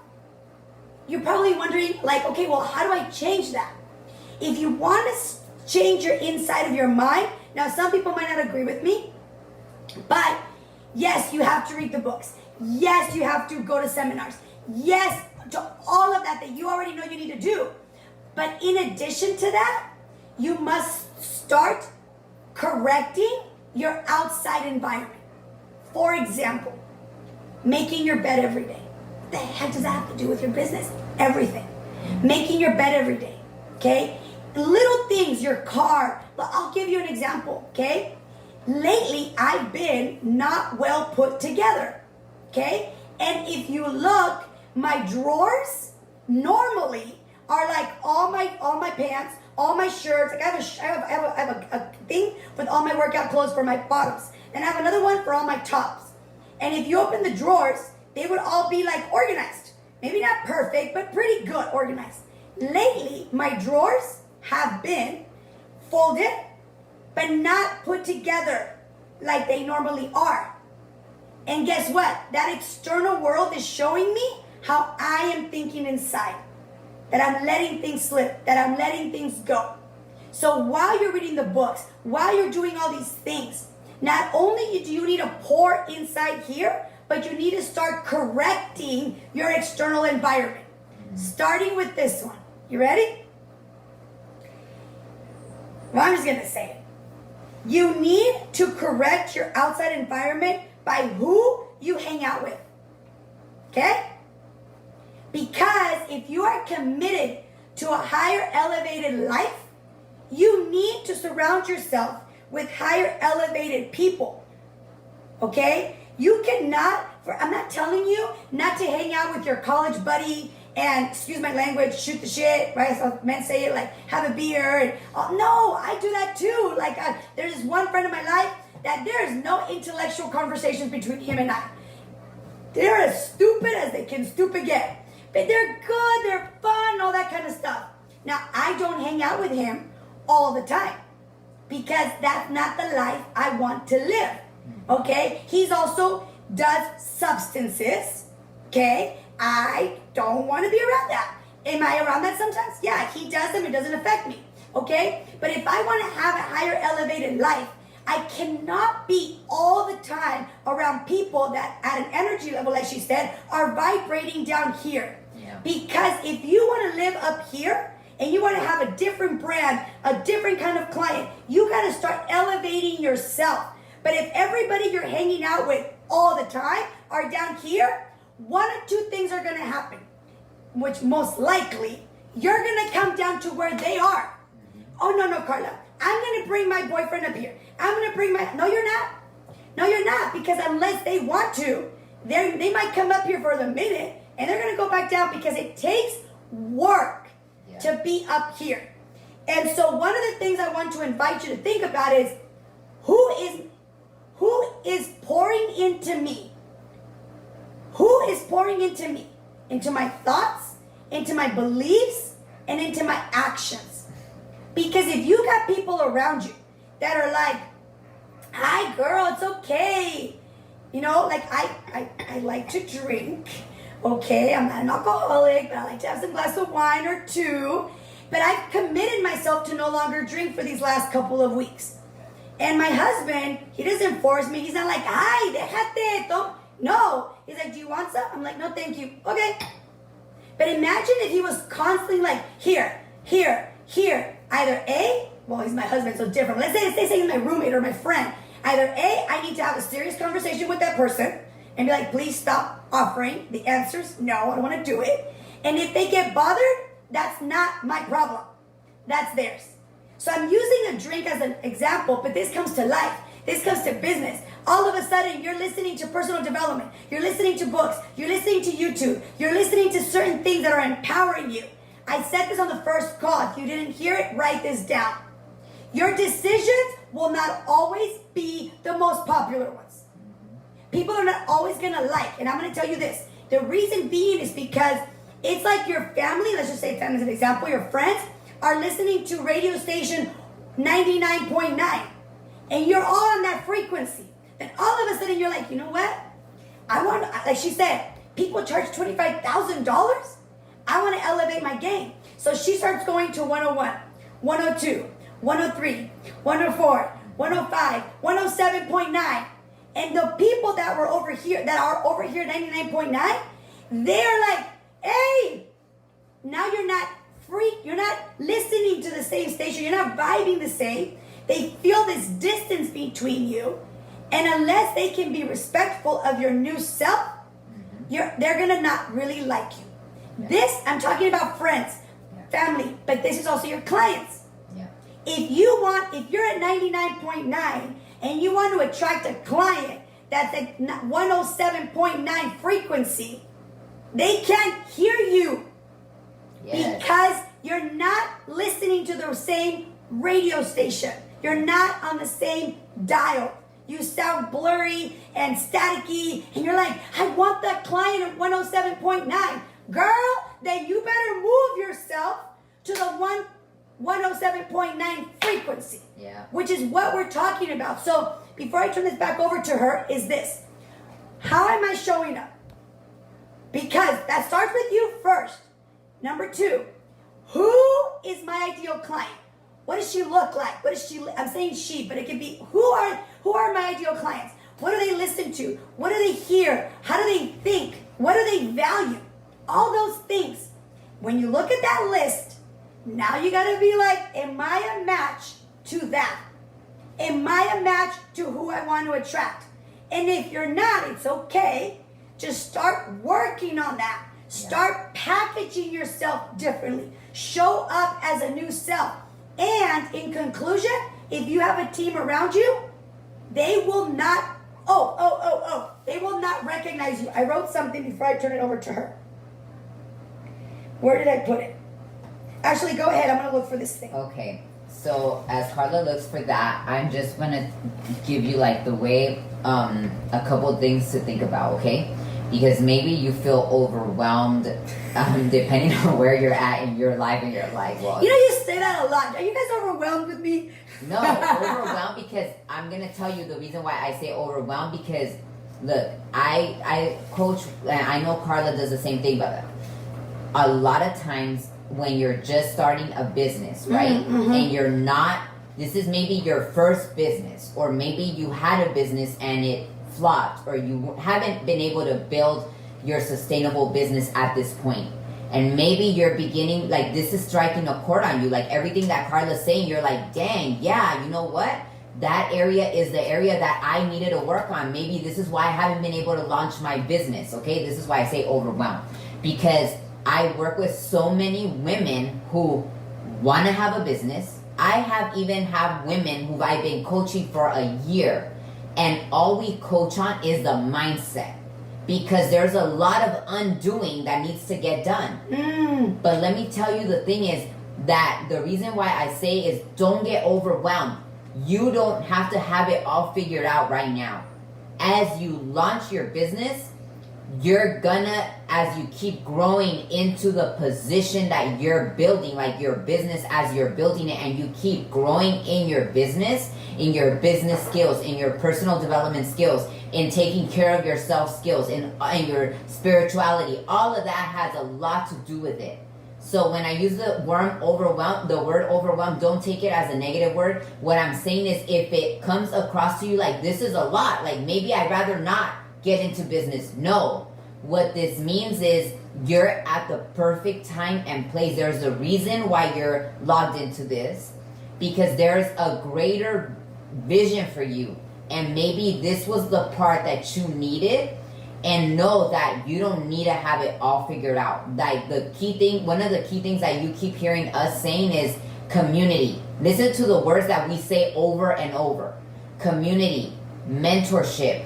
you're probably wondering, like, okay, well, how do I change that? If you want to change your inside of your mind, now some people might not agree with me, but yes, you have to read the books. Yes, you have to go to seminars. Yes, to all of that you already know you need to do. But in addition to that, you must start correcting your outside environment. For example, making your bed every day. What the heck does that have to do with your business? Everything. Making your bed every day, okay? Little things, your car. I'll give you an example, okay? Lately, I've been not well put together, okay? And if you look, my drawers normally are like all my pants, all my shirts. Like I have a thing with all my workout clothes for my bottoms. And I have another one for all my tops. And if you open the drawers, they would all be like organized. maybe not perfect, but pretty good organized. Lately, my drawers have been folded, but not put together like they normally are. And guess what? That external world is showing me how I am thinking inside. That I'm letting things slip, that I'm letting things go. So while you're reading the books, while you're doing all these things, not only do you need to pour inside here, but you need to start correcting your external environment. Starting with this one. You ready? Well, I'm just going to say it. You need to correct your outside environment by who you hang out with. Okay? Because if you are committed to a higher elevated life, you need to surround yourself with higher elevated people. Okay? You cannot, I'm not telling you not to hang out with your college buddy and, excuse my language, shoot the shit, right? So men say it like, have a beer. And, no, I do that too. Like, there's this one friend in my life that there is no intellectual conversations between him and I. They're as stupid as they can stupid get. But they're good, they're fun, all that kind of stuff. Now, I don't hang out with him all the time because that's not the life I want to live. Okay? He's also does substances. Okay? I don't want to be around that. Am I around that sometimes? Yeah, he does them. It doesn't affect me. Okay? But if I want to have a higher elevated life, I cannot be all the time around people that at an energy level, like she said, are vibrating down here. Yeah. Because if you want to live up here and you want to have a different brand, a different kind of client, you got to start elevating yourself. But if everybody you're hanging out with all the time are down here, one or two things are going to happen, which most likely you're going to come down to where they are. Oh, no, Carla. I'm going to bring my boyfriend up here. I'm going to bring my... No, you're not. No, you're not. Because unless they want to, they might come up here for a minute and they're going to go back down because it takes work to be up here. And so one of the things I want to invite you to think about is who is pouring into me? Who is pouring into me? Into my thoughts, into my beliefs, and into my actions. Because if you got people around you that are like, hi girl, it's okay. You know, like I like to drink. Okay, I'm not an alcoholic, but I like to have some glass of wine or two. But I've committed myself to no longer drink for these last couple of weeks. And my husband, he doesn't force me. He's not like, ay, déjate, don't. No. He's like, do you want some? I'm like, no, thank you. Okay. But imagine if he was constantly like, here. Either A, well, he's my husband, so different. Let's say he's my roommate or my friend. Either A, I need to have a serious conversation with that person and be like, please stop offering the answers. No, I don't want to do it. And if they get bothered, that's not my problem. That's theirs. So I'm using a drink as an example, but this comes to life. This comes to business. All of a sudden, you're listening to personal development. You're listening to books. You're listening to YouTube. You're listening to certain things that are empowering you. I said this on the first call. If you didn't hear it, write this down. Your decisions will not always be the most popular ones. People are not always going to like. And I'm going to tell you this. The reason being is because it's like your family, let's just say family as an example, your friends are listening to radio station 99.9. And you're all on that frequency. Then all of a sudden you're like, you know what? I want, like she said, people charge $25,000. I want to elevate my game. So she starts going to 101, 102, 103, 104, 105, 107.9. And the people that were over here, that are over here 99.9, they're like, hey, now you're not you're not listening to the same station. You're not vibing the same. They feel this distance between you. And unless they can be respectful of your new self, they're going to not really like you. Yeah. This, I'm talking about friends, family, but this is also your clients. Yeah. If you're at 99.9 and you want to attract a client that's at 107.9 frequency, they can't hear you. Yes. Because you're not listening to the same radio station. You're not on the same dial. You sound blurry and staticky, and you're like, I want that client at 107.9. girl, then you better move yourself to the 107.9 frequency. Yeah. Which is what we're talking about. So before I turn this back over to her, is this. How am I showing up? Because that starts with you first. Number 2, who is my ideal client? What does she look like? What is she? I'm saying she, but it could be who are my ideal clients? What do they listen to? What do they hear? How do they think? What do they value? All those things. When you look at that list, now you got to be like, am I a match to that? Am I a match to who I want to attract? And if you're not, it's okay. Just start working on that. Start packaging yourself differently. Show up as a new self. And in conclusion, if you have a team around you, they will not, they will not recognize you. I wrote something before I turn it over to her. Where did I put it? Actually, go ahead. I'm going to look for this thing. Okay. So as Carla looks for that, I'm just going to give you like the way, a couple things to think about, okay? Because maybe you feel overwhelmed, depending on where you're at in your life, and you're like, well, you know, you say that a lot. Are you guys overwhelmed with me? No, overwhelmed, because I'm gonna tell you the reason why I say overwhelmed, because look, I coach, and I know Carla does the same thing, but a lot of times when you're just starting a business, right, and you're not, this is maybe your first business, or maybe you had a business and it flopped, or you haven't been able to build your sustainable business at this point. And maybe you're beginning, like, this is striking a chord on you, like everything that Carla's saying, you're like, dang, yeah, you know what? That area is the area that I needed to work on. Maybe this is why I haven't been able to launch my business, okay? This is why I say overwhelmed. Because I work with so many women who want to have a business. I have even have women who I've been coaching for a year. And all we coach on is the mindset. Because there's a lot of undoing that needs to get done. But let me tell you, the thing is that the reason why I say is don't get overwhelmed. You don't have to have it all figured out right now. As you launch your business, you're gonna, as you keep growing into the position that you're building, like your business as you're building it, and you keep growing in your business skills, in your personal development skills, in taking care of yourself skills, in your spirituality, all of that has a lot to do with it. So when I use the word overwhelmed, don't take it as a negative word. What I'm saying is, if it comes across to you like this is a lot, like maybe I'd rather not get into business. No. What this means is you're at the perfect time and place. There's a reason why you're logged into this, because there's a greater vision for you. And maybe this was the part that you needed. And know that you don't need to have it all figured out. Like the key thing, one of the key things that you keep hearing us saying is community. Listen to the words that we say over and over. Community, mentorship,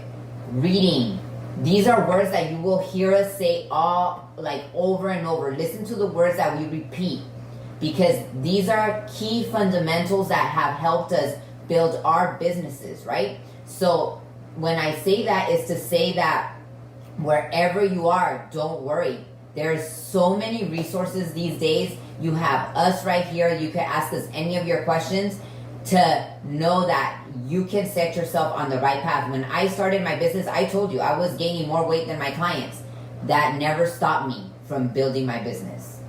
reading. These are words that you will hear us say all like over and over. Listen to the words that we repeat, because these are key fundamentals that have helped us build our businesses, right? So when I say that, is to say that wherever you are, don't worry. There's so many resources these days. You have us right here. You can ask us any of your questions to know that you can set yourself on the right path. When I started my business, I told you I was gaining more weight than my clients. That never stopped me from building my business.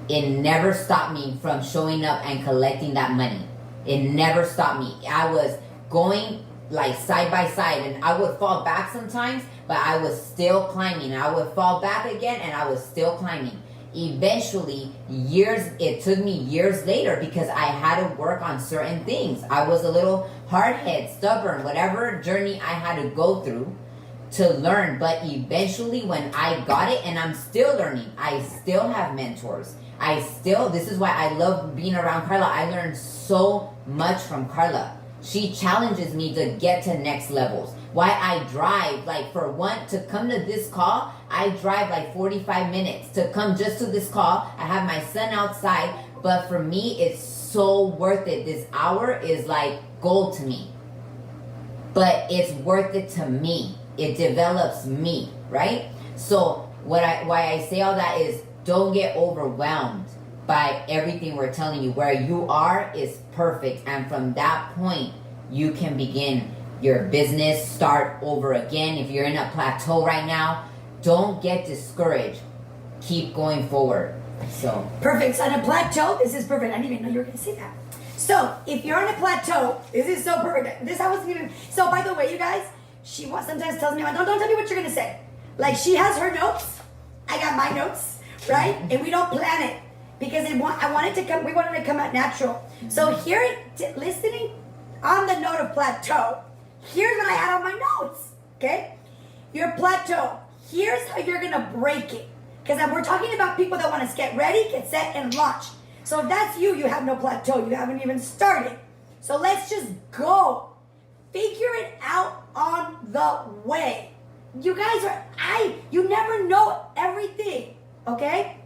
It never stopped me from showing up and collecting that money. It never stopped me. I was going like side by side, and I would fall back sometimes, but I was still climbing. And I would fall back again, and I was still climbing. Eventually, it took me years later, because I had to work on certain things. I was a little hard-headed, stubborn, whatever journey I had to go through to learn. But eventually, when I got it, and I'm still learning, I still have mentors. This is why I love being around Carla. I learned so much from Carla. She challenges me to get to next levels. Why I drive, like to come to this call, I drive like 45 minutes to come just to this call. I have my son outside, but for me, it's so worth it. This hour is like gold to me. But it's worth it to me. It develops me, right? So why I say all that is don't get overwhelmed by everything we're telling you. Where you are is perfect, and from that point you can begin your business, start over again. If you're in a plateau right now, don't get discouraged. Keep going forward. So perfect. So on a plateau, this is perfect. I didn't even know you were going to say that. So if you're on a plateau, this is so perfect. This I wasn't even. So by the way, you guys, she sometimes tells me, don't tell me what you're going to say. Like she has her notes, I got my notes, right? And we don't plan it because I want it to come. We want it to come out natural. So here, listening on the note of plateau, here's what I had on my notes. Okay, your plateau. Here's how you're gonna break it. Because we're talking about people that want to get ready, get set, and launch. So if that's you, you have no plateau. You haven't even started. So let's just go. Figure it out on the way. You guys you never know everything, okay?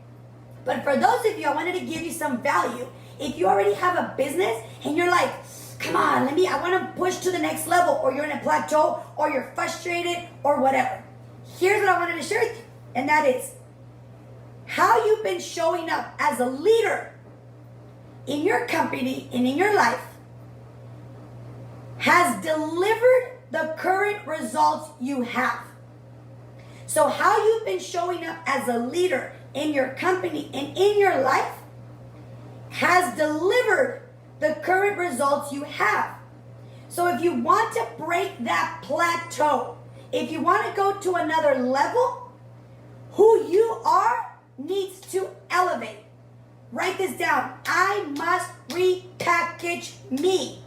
But for those of you, I wanted to give you some value. If you already have a business and you're like, come on, I want to push to the next level, or you're in a plateau, or you're frustrated, or whatever. Here's what I wanted to share with you, and that is how you've been showing up as a leader in your company and in your life has delivered the current results you have. So how you've been showing up as a leader in your company and in your life has delivered the current results you have. So if you want to break that plateau, if you want to go to another level, who you are needs to elevate. Write this down. I must repackage me.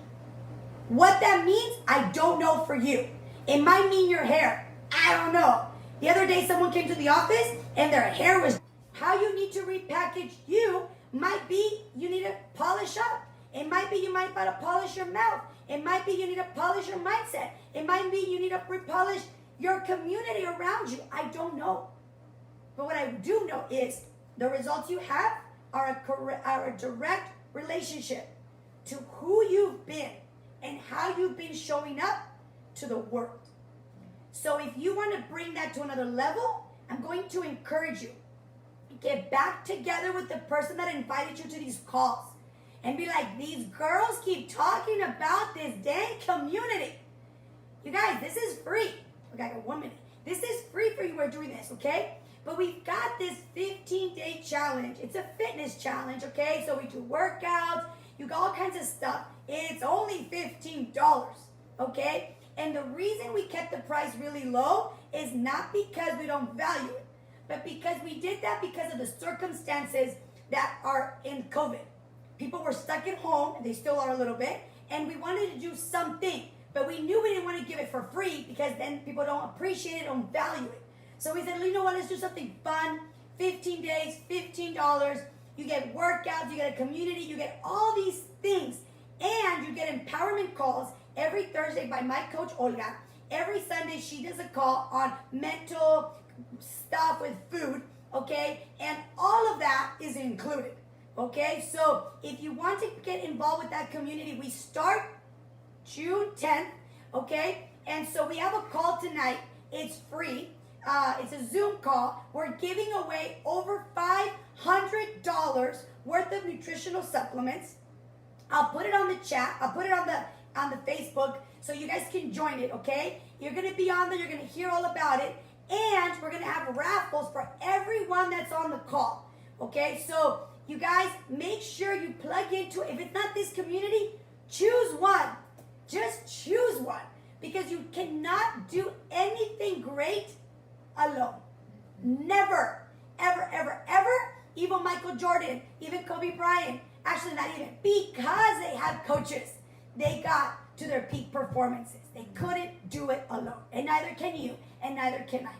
What that means, I don't know for you. It might mean your hair. I don't know. The other day someone came to the office and their hair was... How you need to repackage you might be you need to polish up. It might be you might want to polish your mouth. It might be you need to polish your mindset. It might be you need to repolish your community around you. I don't know. But what I do know is the results you have are a direct relationship to who you've been and how you've been showing up to the world. So if you want to bring that to another level, I'm going to encourage you. Get back together with the person that invited you to these calls and be like, these girls keep talking about this dang community. You guys, this is free. We got 1 minute. This is free for you. We're doing this, okay? But we've got this 15-day challenge. It's a fitness challenge, okay? So we do workouts. You got all kinds of stuff. It's only $15, okay? And the reason we kept the price really low is not because we don't value it, but because we did that because of the circumstances that are in COVID. People were stuck at home, and they still are a little bit, and we wanted to do something, but we knew we didn't want to give it for free because then people don't appreciate it, don't value it. So we said, you know what, let's do something fun. 15 days, $15. You get workouts, you get a community, you get all these things, and you get empowerment calls every Thursday by my coach, Olga. Every Sunday, she does a call on mental stuff with food, okay? And all of that is included, okay? So if you want to get involved with that community, we start June 10th, okay? And so we have a call tonight. It's free. It's a Zoom call. We're giving away over $500 worth of nutritional supplements. I'll put it on the chat. I'll put it on the Facebook so you guys can join it, okay? You're going to be on there. You're going to hear all about it. And we're going to have raffles for everyone that's on the call, okay? So you guys, make sure you plug into it. If it's not this community, choose one. Just choose one. Because you cannot do anything great alone. Never, ever, ever, ever. Even Michael Jordan, even Kobe Bryant, actually not even, because they had coaches, they got to their peak performances. They couldn't do it alone. And neither can you, and neither can I.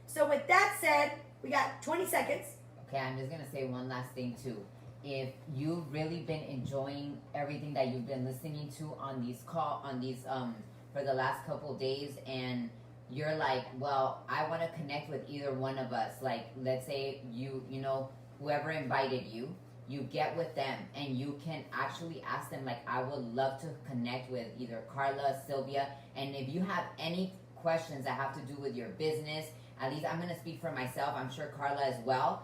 So with that said, we got 20 seconds. Okay, I'm just gonna say one last thing too. If you've really been enjoying everything that you've been listening to on these for the last couple of days, and you're like, well, I want to connect with either one of us. Like, let's say you know, whoever invited you, you get with them and you can actually ask them, like, I would love to connect with either Carla, Sylvia, and if you have any questions that have to do with your business, at least I'm gonna speak for myself. I'm sure Carla as well.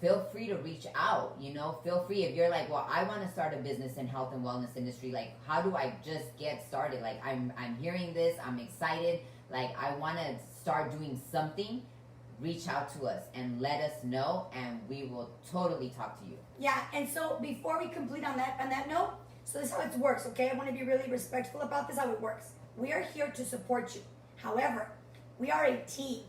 Feel free to reach out. You know, feel free if you're like, well, I want to start a business in health and wellness industry. Like, how do I just get started? Like, I'm hearing this. I'm excited. Like, I want to start doing something. Reach out to us and let us know, and we will totally talk to you. Yeah, and so before we complete on that note, so this is how it works, okay? I want to be really respectful about this, how it works. We are here to support you. However, we are a team.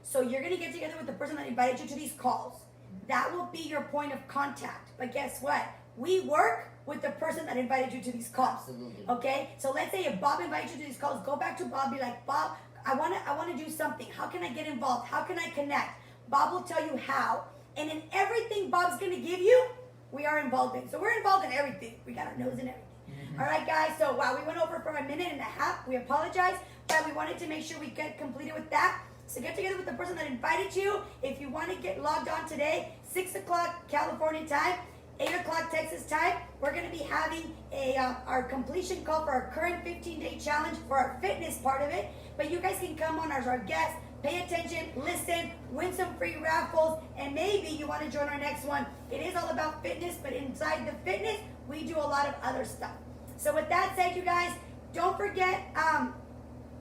So you're going to get together with the person that invited you to these calls. That will be your point of contact. But guess what? We work with the person that invited you to these calls. Absolutely. Okay? So let's say if Bob invited you to these calls, go back to Bob, be like, Bob, I want to do something. How can I get involved? How can I connect? Bob will tell you how. And in everything Bob's going to give you, we are involved in. So we're involved in everything. We got our nose in everything. All right, guys. So, wow, we went over for a minute and a half. We apologize, but we wanted to make sure we get completed with that. So get together with the person that invited you. If you want to get logged on today, 6 o'clock California time, 8 o'clock Texas time, we're going to be having our completion call for our current 15-day challenge for our fitness part of it. But you guys can come on as our guests, pay attention, listen, win some free raffles, and maybe you want to join our next one. It is all about fitness, but inside the fitness, we do a lot of other stuff. So with that said, you guys, don't forget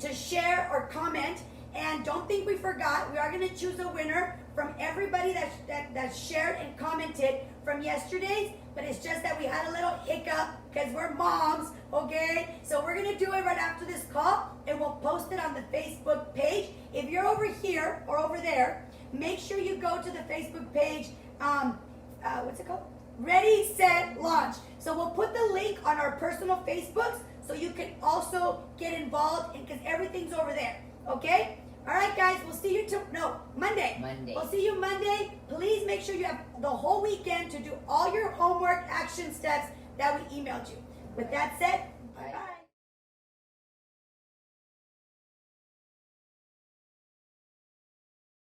to share or comment. And don't think we forgot. We are going to choose a winner from everybody that shared and commented from yesterday's. But it's just that we had a little hiccup because we're moms, okay? So we're going to do it right after this call, and we'll post it on the Facebook page. If you're over here or over there, make sure you go to the Facebook page. What's it called? Ready, Set, Launch. So we'll put the link on our personal Facebooks so you can also get involved, and because everything's over there. Okay? All right, guys. We'll see you Monday. Monday. We'll see you Monday. Please make sure you have the whole weekend to do all your homework action steps that we emailed you. With that said,